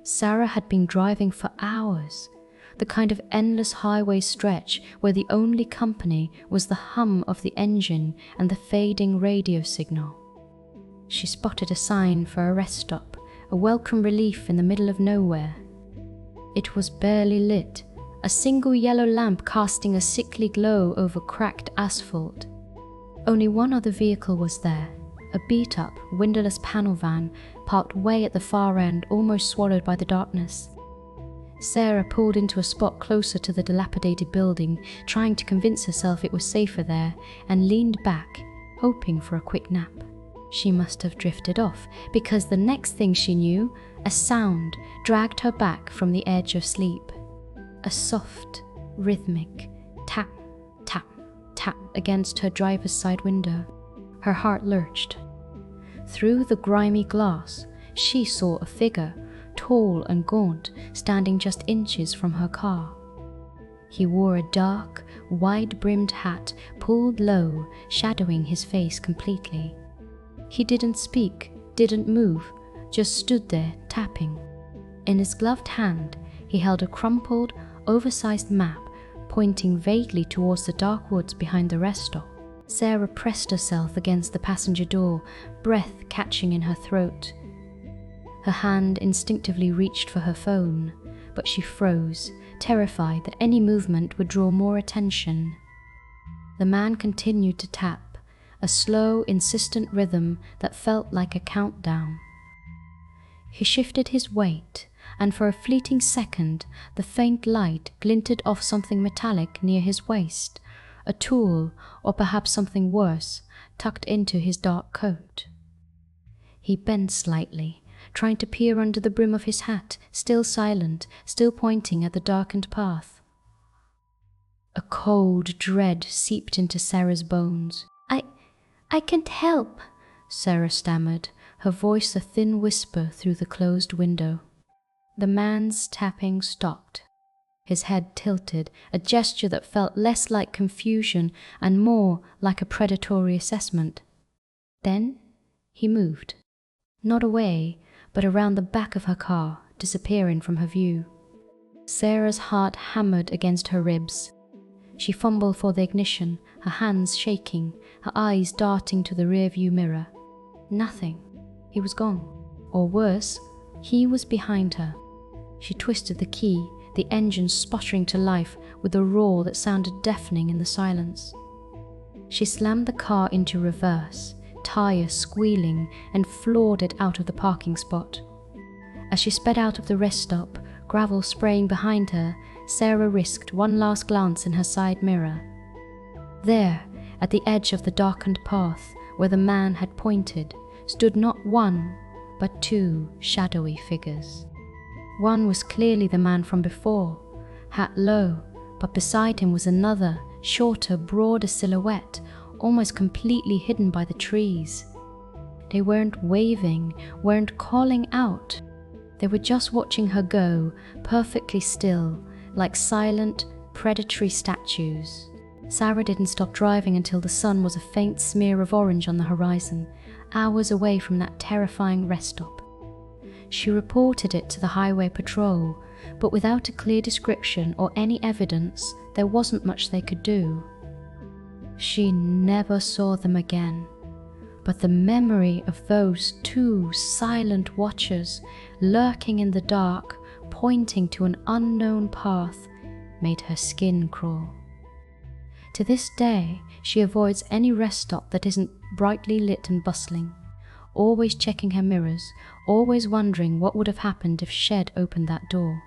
Sarah had been driving for hours, the kind of endless highway stretch where the only company was the hum of the engine and the fading radio signal. She spotted a sign for a rest stop, a welcome relief in the middle of nowhere. It was barely lit, a single yellow lamp casting a sickly glow over cracked asphalt. Only one other vehicle was there, a beat-up, windowless panel van parked way at the far end, almost swallowed by the darkness. Sarah pulled into a spot closer to the dilapidated building, trying to convince herself it was safer there, and leaned back, hoping for a quick nap. She must have drifted off, because the next thing she knew, a sound dragged her back from the edge of sleep. A soft, rhythmic tap, tap, tap against her driver's side window. Her heart lurched. Through the grimy glass, she saw a figure, tall and gaunt, standing just inches from her car. He wore a dark, wide-brimmed hat pulled low, shadowing his face completely. He didn't speak, didn't move, just stood there tapping. In his gloved hand, he held a crumpled, oversized map pointing vaguely towards the dark woods behind the rest stop. Sarah pressed herself against the passenger door, breath catching in her throat. Her hand instinctively reached for her phone, but she froze, terrified that any movement would draw more attention. The man continued to tap, a slow, insistent rhythm that felt like a countdown. He shifted his weight, and for a fleeting second, the faint light glinted off something metallic near his waist, a tool, or perhaps something worse, tucked into his dark coat. He bent slightly, trying to peer under the brim of his hat, still silent, still pointing at the darkened path. A cold dread seeped into Sarah's bones. I can't help, Sarah stammered, her voice a thin whisper through the closed window. The man's tapping stopped. His head tilted, a gesture that felt less like confusion and more like a predatory assessment. Then he moved. Not away, but around the back of her car, disappearing from her view. Sarah's heart hammered against her ribs. She fumbled for the ignition, her hands shaking, her eyes darting to the rearview mirror. Nothing. He was gone. Or worse, he was behind her. She twisted the key, the engine sputtering to life with a roar that sounded deafening in the silence. She slammed the car into reverse, tires squealing, and floored it out of the parking spot. As she sped out of the rest stop, gravel spraying behind her, Sarah risked one last glance in her side mirror. There, at the edge of the darkened path where the man had pointed, stood not one, but two shadowy figures. One was clearly the man from before, hat low, but beside him was another, shorter, broader silhouette, almost completely hidden by the trees. They weren't waving, weren't calling out. They were just watching her go, perfectly still, like silent, predatory statues. Sarah didn't stop driving until the sun was a faint smear of orange on the horizon, hours away from that terrifying rest stop. She reported it to the highway patrol, but without a clear description or any evidence, there wasn't much they could do. She never saw them again, but the memory of those two silent watchers lurking in the dark, pointing to an unknown path, made her skin crawl. To this day, she avoids any rest stop that isn't brightly lit and bustling, always checking her mirrors, always wondering what would have happened if Shed opened that door.